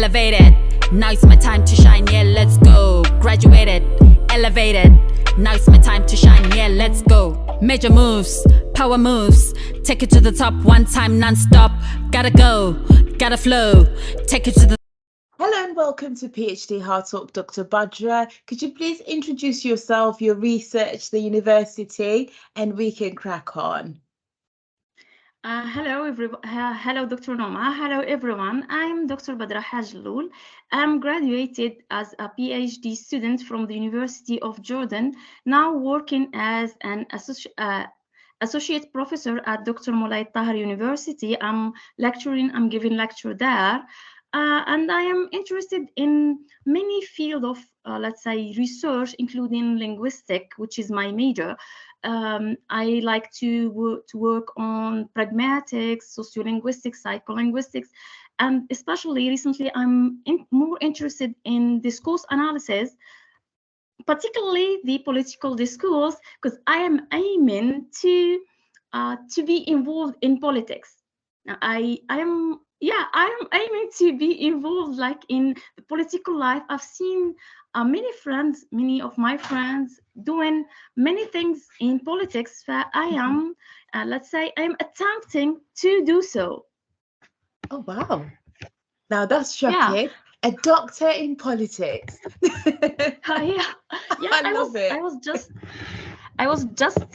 elevated. Now it's my time to shine, yeah, let's go. Graduated, elevated. Now it's my time to shine, yeah, let's go. Major moves, power moves. Take it to the top one time non-stop. Gotta go, gotta flow. Take it to the... Hello and welcome to Ph.D. Hard Talk, Dr. Badra. Could you please introduce yourself, your research, the university, and we can crack on. Hello, Dr. Noma. Hello, everyone. I'm Dr. Badra Hadj Djelloul. I'm graduated as a Ph.D. student from the University of Jordan, now working as an associate professor at Dr. Moulay Tahar University. I'm giving lecture there. And I am interested in many fields of, let's say, research, including linguistic, which is my major. I like to work on pragmatics, sociolinguistics, psycholinguistics, and especially recently I'm more interested in discourse analysis, particularly the political discourse, because I am aiming to be involved in politics. Now, I am aiming to be involved like in the political life. I've seen many of my friends doing many things in politics. I am, let's say, I'm attempting to do so. Oh, wow. Now that's shocking. Yeah. A doctor in politics. I love it. I was just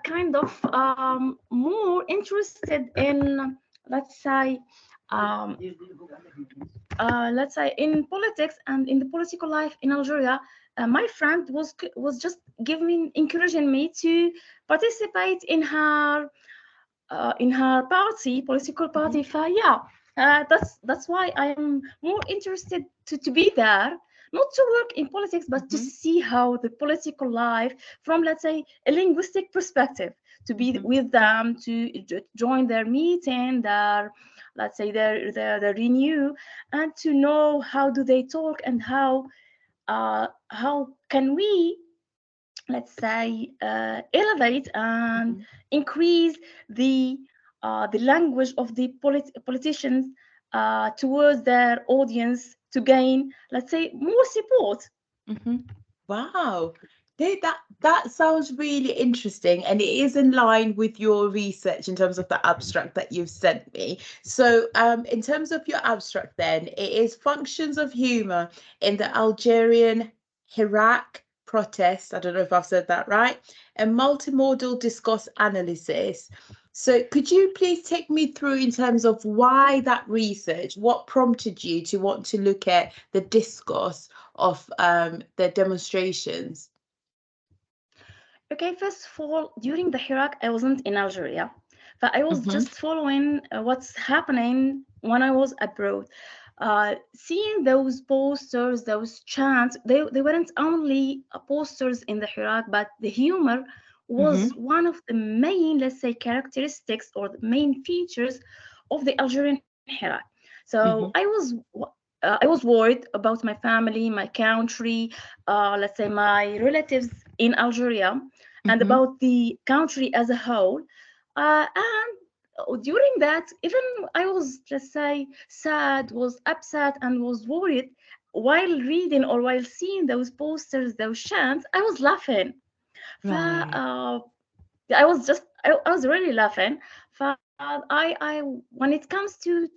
kind of more interested in, let's say in politics and in the political life in Algeria. My friend was just encouraging me to participate in her political party. That's why I am more interested to be there, not to work in politics, but to see how the political life from, let's say, a linguistic perspective, to be with them, to join their meeting, their renew, and to know how do they talk and how can we, let's say, elevate and increase the language of the politicians towards their audience to gain, let's say, more support. Wow, that sounds really interesting, and it is in line with your research in terms of the abstract that you've sent me. So in terms of your abstract then, it is functions of humour in the Algerian Hirak protest, I don't know if I've said that right, and multimodal discourse analysis. So could you please take me through in terms of why that research, what prompted you to want to look at the discourse of the demonstrations? Okay, first of all, during the Hirak, I wasn't in Algeria, but I was just following what's happening when I was abroad. Seeing those posters, those chants, they weren't only posters in the Hirak, but the humor was one of the main, let's say, characteristics or the main features of the Algerian Hirak. So I was worried about my family, my country, let's say my relatives in Algeria, and about the country as a whole. And during that, even I was, let's say, sad, was upset, and was worried while reading or while seeing those posters, those chants. I was laughing. Right. I was really laughing. I when it comes to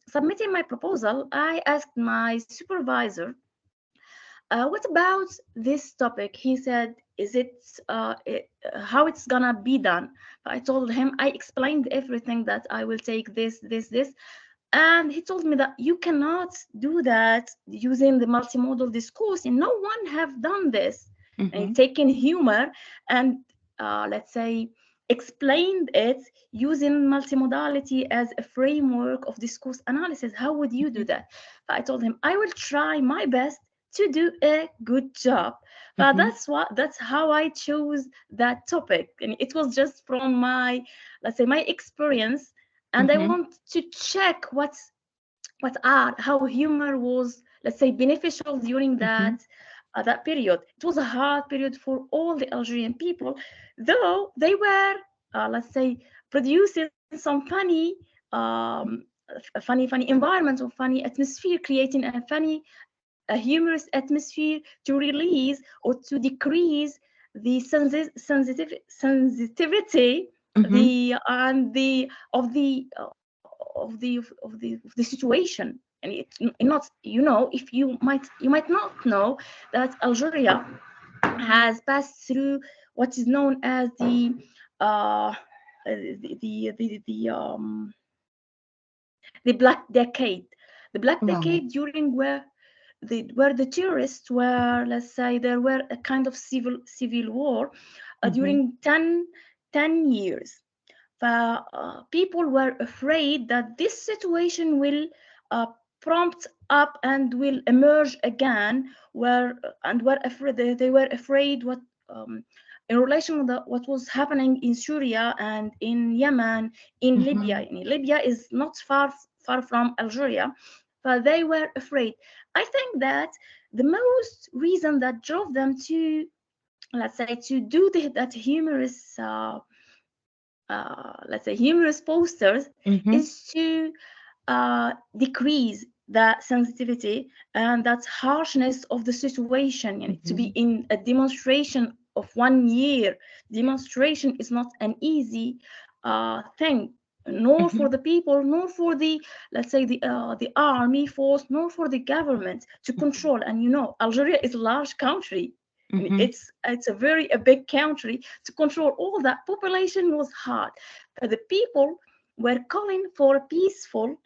submitting my proposal, I asked my supervisor, what about this topic? He said, is it how it's gonna be done? I told him, I explained everything, that I will take this, and he told me that you cannot do that using the multimodal discourse, and no one have done this. And taken humor and let's say explained it using multimodality as a framework of discourse analysis. How would you do that? I told him, I will try my best to do a good job. But that's how I chose that topic. And it was just from my, let's say, my experience. And I want to check how humor was, let's say, beneficial during that period. It was a hard period for all the Algerian people, though they were, let's say, producing some funny funny environment or funny atmosphere, creating a humorous atmosphere to release or to decrease the sensitivity of the situation. And it's not, you know, if you might not know that Algeria has passed through what is known as the Black Decade. The Black Decade, during where the tourists were, let's say, there were a kind of civil war during 10 years. People were afraid that this situation will prompt up and will emerge again, were afraid. They were afraid what in relation to what was happening in Syria and in Yemen, in Libya. Libya is not far from Algeria, but they were afraid. I think that the most reason that drove them to, let's say, to do that humorous, let's say, humorous posters is to decrease that sensitivity and that harshness of the situation. To be in a demonstration of 1 year, demonstration is not an easy thing, nor for the people, nor for the, let's say, the army force, nor for the government to control. And you know, Algeria is a large country. It's a big country. To control all that population was hard. But the people were calling for a peaceful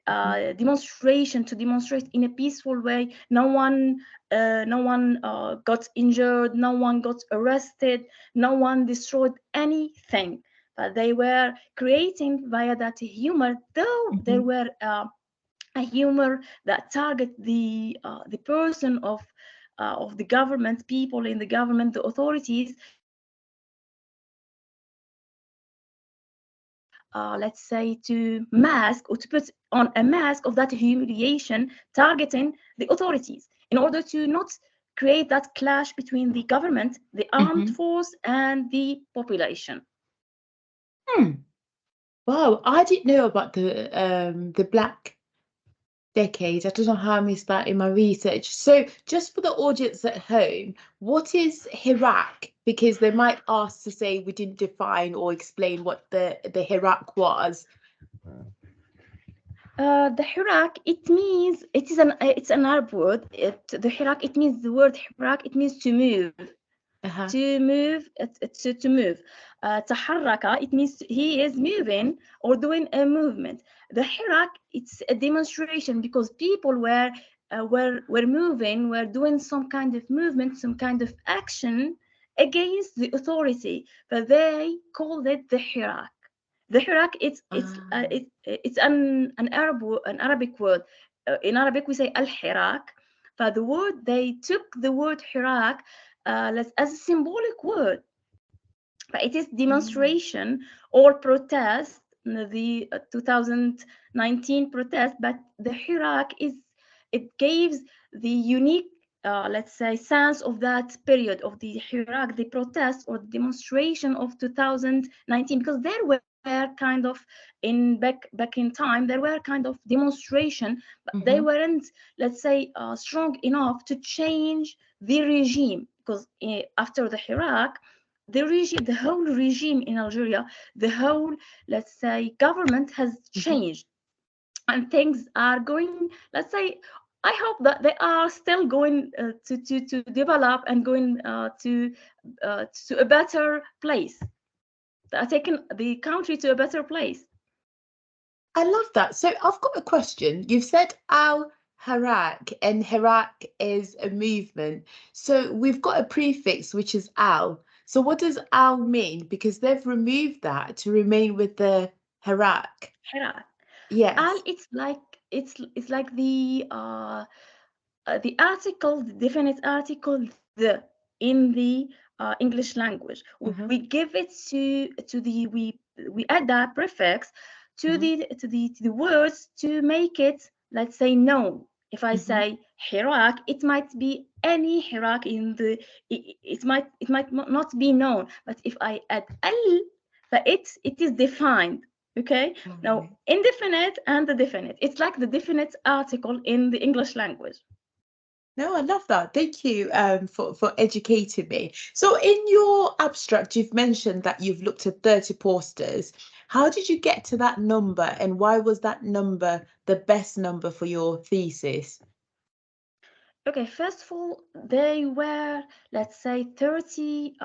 demonstration, to demonstrate in a peaceful way. No one got injured, no one got arrested, no one destroyed anything. But they were creating via that humor, though there were a humor that target the person of the government, people in the government, the authorities. Let's say, to mask or to put on a mask of that humiliation, targeting the authorities, in order to not create that clash between the government, the armed force, and the population. Wow, I didn't know about the Black Decade. I don't know how I missed that in my research. So just for the audience at home, what is Hirak? Because they might ask to say we didn't define or explain what the Hirak was. The Hirak, it's an Arab word. The Hirak, it means, the word Hirak, it means to move. To move, to move. Taharraka, it means he is moving or doing a movement. The Hirak, it's a demonstration, because people were moving, were doing some kind of movement, some kind of action against the authority, but they called it the Hirak. The Hirak, it's an Arabic word. In Arabic we say al-Hirak. But the word, they took the word Hirak as a symbolic word, but it is demonstration or protest, the 2019 protest. But the Hirak it gives the unique, let's say, sense of that period of the Hirak, the protest or the demonstration of 2019, because there were kind of back in time, there were kind of demonstration, but they weren't, let's say, strong enough to change the regime, because after the Hirak, the whole regime in Algeria, the whole, let's say, government has changed, and things are going, let's say, I hope that they are still going to develop and going to a better place. Taking the country to a better place. I love that. So I've got a question. You've said al-Hirak, and Hirak is a movement. So we've got a prefix, which is al. So what does al mean? Because they've removed that to remain with the Hirak. Hirak. Yes. Al, it's like the article, the definite article, the, in the English language. We give it to the, we add that prefix to the words to make it, let's say, known. If I say Hirak, it might be any Hirak in the, it might not be known. But if I add al, it is defined. Okay, now indefinite and the definite. It's like the definite article in the English language. No, I love that. Thank you for educating me. So in your abstract, you've mentioned that you've looked at 30 posters. How did you get to that number, and why was that number the best number for your thesis? Okay, first of all, they were, let's say, 30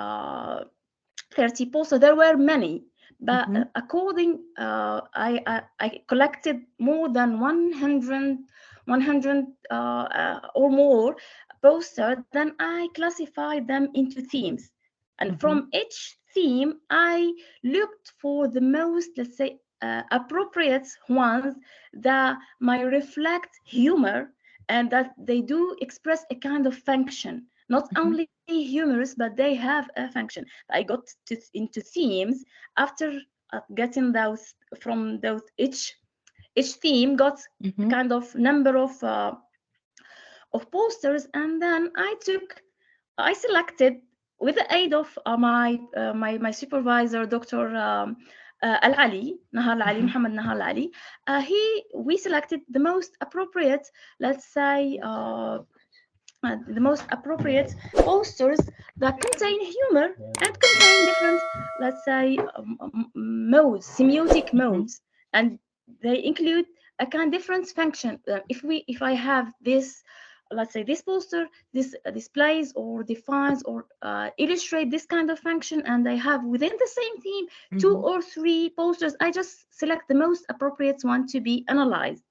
posters. There were many, but according, I collected more than 100 or more posters. Then I classified them into themes, and from each theme, I looked for the most, let's say, appropriate ones that might reflect humor and that they do express a kind of function, not only humorous, but they have a function. I got into themes after getting those from those each theme got a kind of number of posters, and then I selected with the aid of my supervisor, Dr. Al-Ali, Nahal Ali, Muhammad Nahal Ali. We selected the most appropriate, let's say, the most appropriate posters that contain humor and contain different, let's say, modes, semiotic modes, and they include a kind of different function. If I have this, let's say, this poster, this displays or defines or illustrate this kind of function, and I have within the same theme 2 or 3 posters, I just select the most appropriate one to be analyzed.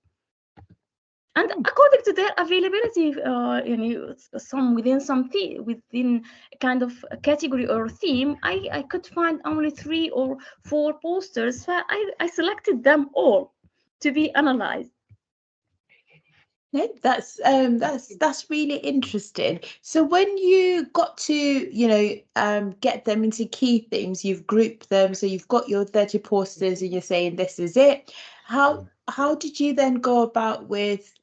And according to their availability, some within a kind of a category or theme, I could find only 3 or 4 posters. So I selected them all to be analyzed. No, that's really interesting. So when you got to, get them into key themes, you've grouped them. So you've got your 30 posters and you're saying this is it. How did you then go about with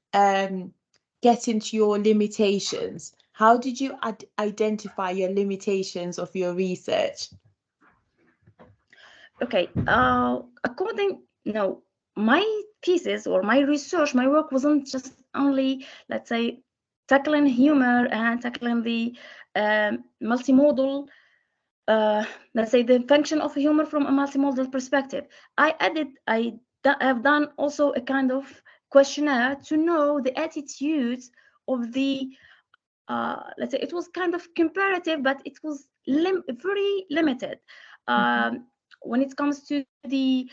getting to your limitations? How did you identify your limitations of your research? Okay, my thesis or my research, my work wasn't just only, let's say, tackling humor and tackling the multimodal, let's say, the function of humor from a multimodal perspective. I've done also a kind of questionnaire to know the attitudes of the, let's say, it was kind of comparative, but it was very limited. When it comes to the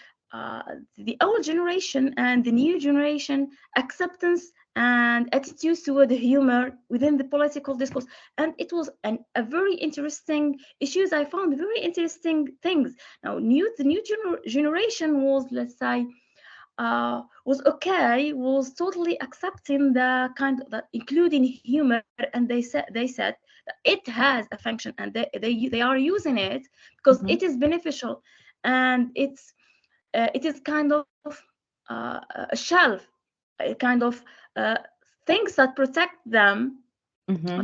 old generation and the new generation acceptance and attitudes toward the humor within the political discourse, and it was a very interesting issues. I found very interesting things. Now, the new generation was, let's say, was okay, was totally accepting the kind of, including humor, and they said that it has a function, and they are using it because it is beneficial, and it is kind of a shelf, a kind of things that protect them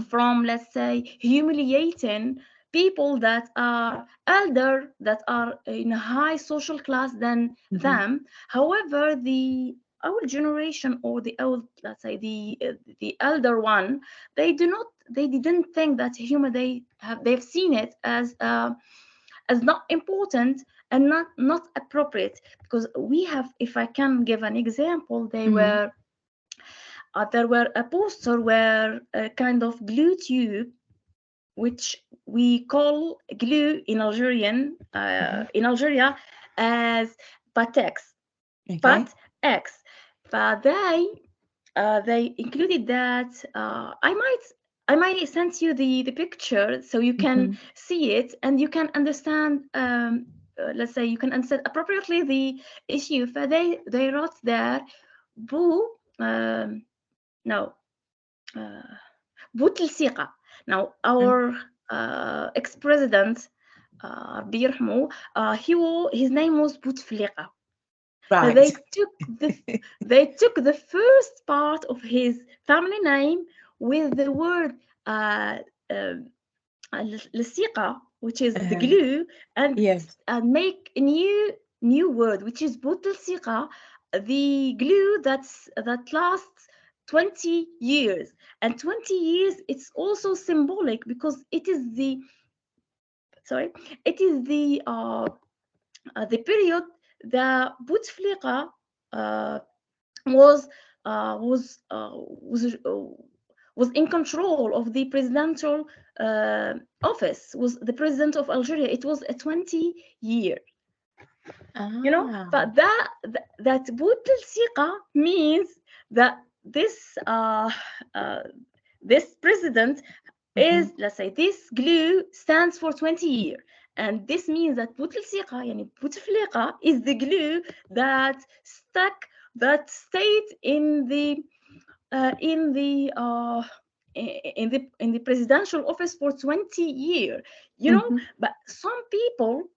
from, let's say, humiliating people that are elder, that are in a high social class than them. However, the old generation or the old, let's say, the elder one, they didn't think that humor, they've seen it as not important and not appropriate, because we have, if I can give an example, there were a poster where a kind of glue tube, which we call glue in Algeria as Patex. Patex. But they included that. I might send you the picture so you can see it and you can understand. Let's say you can understand appropriately the issue. So they wrote there, bout الثقة. Now, our ex-president, his name was Bouteflika. Right. They took the first part of his family name with the word الثقة, which is the glue, and make a new word, which is بوتلسيقة, the glue that lasts 20 years. And 20 years, it's also symbolic because it is the period that Bouteflika was in control of the presidential office, was the president of Algeria. It was a 20-year. You know, but that Bouteflika means that this president is, let's say, this glue stands for 20 years. And this means that Bouteflika is the glue that stayed in the presidential office for 20 years. You know, but some people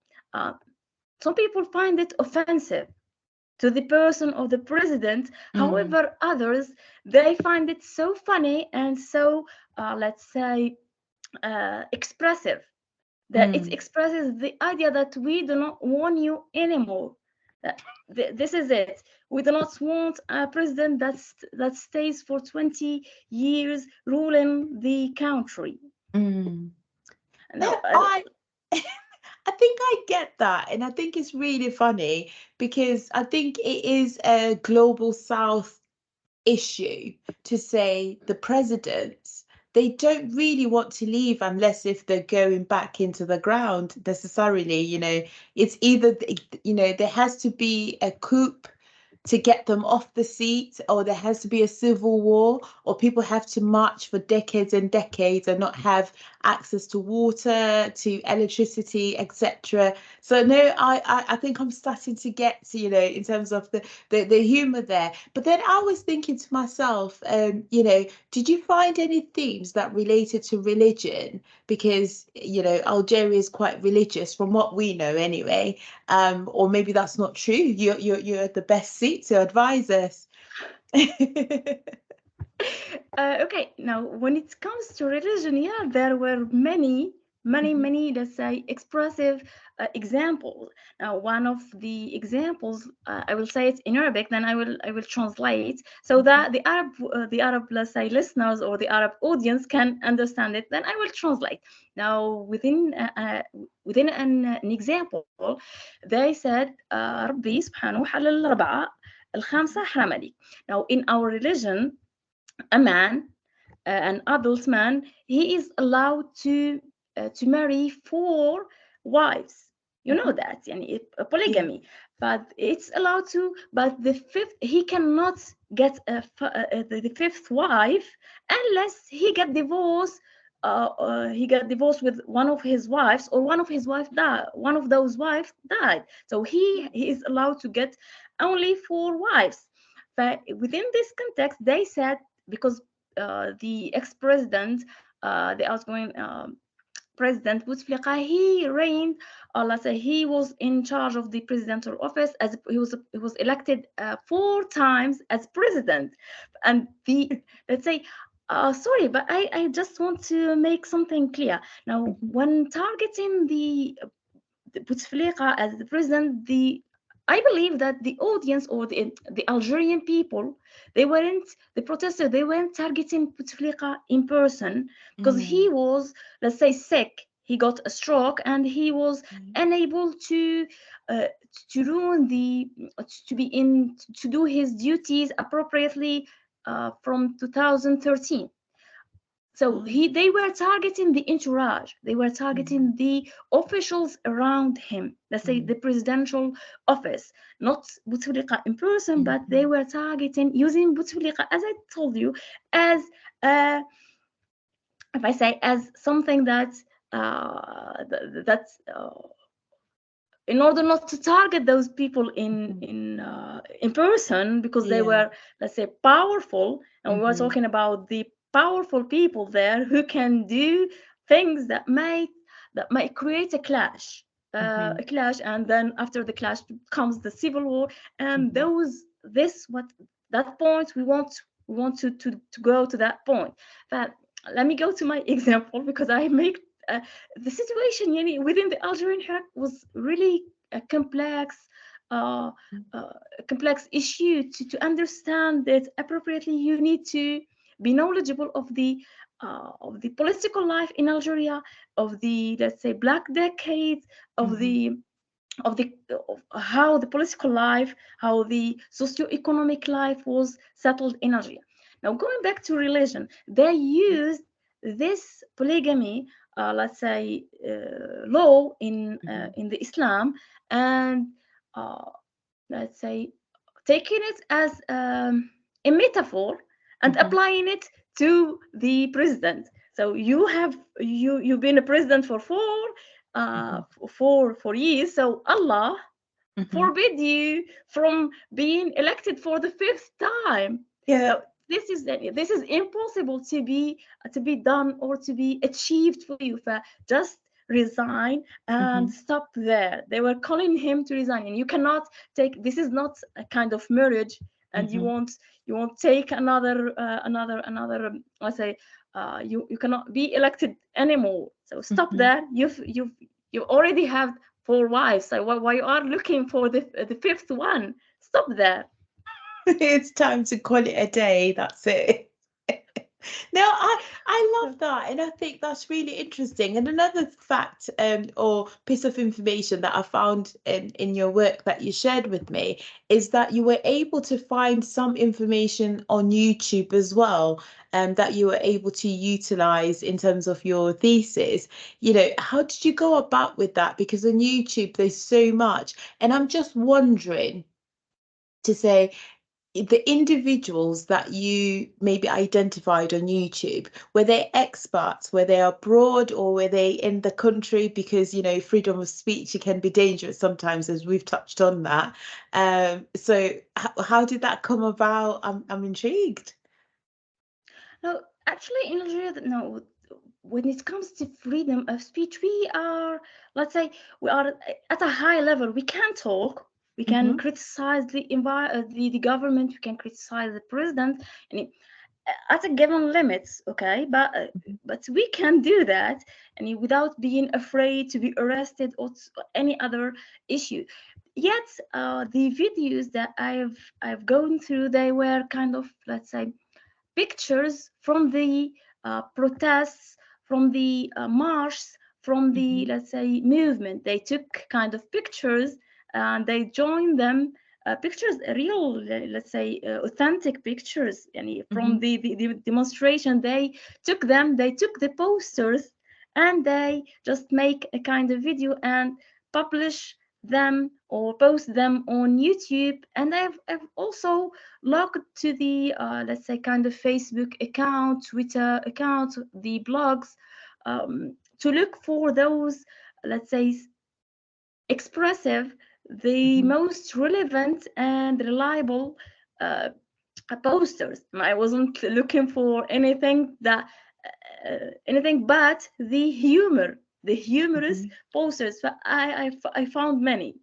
find it offensive to the person of the president. However, others, they find it so funny and so, let's say, expressive, that it expresses the idea that we do not want you anymore. That this is it. We do not want a president that stays for 20 years ruling the country. No, I think I get that, and I think it's really funny because I think it is a global South issue to say the presidents, they don't really want to leave unless if they're going back into the ground necessarily. You know, it's either, you know, there has to be a coup to get them off the seat, or there has to be a civil war, or people have to march for decades and decades and not have access to water, to electricity, etc. So no, I think I'm starting to get to, you know, in terms of the humor there. But then I was thinking to myself, you know, did you find any themes that related to religion? Because, you know, Algeria is quite religious from what we know anyway. Or maybe that's not true. You're at the best seat to advise us. Okay, now when it comes to religion, yeah, there were many, let's say, expressive examples. Now, one of the examples, I will say it in Arabic, then I will translate so that the Arab, let's say, listeners or the Arab audience can understand it. Then I will translate. Now, within an example, they said, ربي سبحانه حلل الأربعة الخامسة حرم عليك. Now, in our religion, a man, an adult man, he is allowed to marry 4 wives. You know that, yani, polygamy. Yeah. But it's allowed to. But the 5th, he cannot get the 5th wife unless he get divorced. He got divorced with one of his wives, or one of his wives died. One of those wives died. So he is allowed to get only 4 wives. But within this context, they said, because the ex-president, the outgoing president Bouteflika, he reigned, let's say, he was in charge of the presidential office, as he was elected 4 times as president. And let's say, sorry, but I just want to make something clear. Now, when targeting the Bouteflika as the president, I believe that the audience, or the Algerian people, the protesters, they weren't targeting Bouteflika in person, because he was, let's say, sick. He got a stroke and he was unable to do his duties appropriately from 2013. So they were targeting the entourage. They were targeting the officials around him. Let's say the presidential office, not Bouteflika in person, but they were targeting, using Bouteflika, as I told you, as if I say, as something that in order not to target those people in person, because they were, let's say, powerful, and we were talking about the powerful people there who can do things that might create a clash, and then after the clash comes the civil war, and that point we want to go to that point. But let me go to my example, because I make the situation within the Algerian Hirak was really complex, complex issue to understand it appropriately. You need to be knowledgeable of the political life in Algeria, of the, let's say, Black decades, of the of how the political life, how the socio-economic life was settled in Algeria. Now, going back to religion, they used this polygamy, let's say, law in the Islam, and let's say, taking it as a metaphor and applying it to the president. So you've been a president for four years. So Allah forbid you from being elected for the 5th time. Yeah. So this is impossible to be done or to be achieved for you. Just resign and stop there. They were calling him to resign, and you cannot take. This is not a kind of marriage, and you won't take another. Let's say you cannot be elected anymore. So stop there. You already have 4 wives. So why you are looking for the 5th one? Stop there. It's time to call it a day. That's it. No, I love that, and I think that's really interesting. And another fact or piece of information that I found in your work that you shared with me is that you were able to find some information on YouTube as well, that you were able to utilize in terms of your thesis. You know, how did you go about with that? Because on YouTube there's so much, and I'm just wondering to say, the individuals that you maybe identified on YouTube, were they experts, were they abroad, or were they in the country? Because, you know, freedom of speech, it can be dangerous sometimes, as we've touched on that. So how did that come about? I'm intrigued. No, actually, in Algeria, no. When it comes to freedom of speech, we are, let's say, we are at a high level. We can talk. We can criticize the government. We can criticize the president, and at a given limits, okay. But we can do that, and without being afraid to be arrested or any other issue. Yet, the videos that I've gone through, they were kind of, let's say, pictures from the protests, from the marches, from the, let's say, movement. They took kind of pictures and they joined them, pictures, real, let's say, authentic pictures, and from the demonstration. They took the posters, and they just make a kind of video and publish them or post them on YouTube. And I've also logged to the let's say, kind of Facebook account, Twitter account, the blogs, to look for those, let's say, expressive, the most relevant and reliable posters. I wasn't looking for anything but the humorous posters. I found many.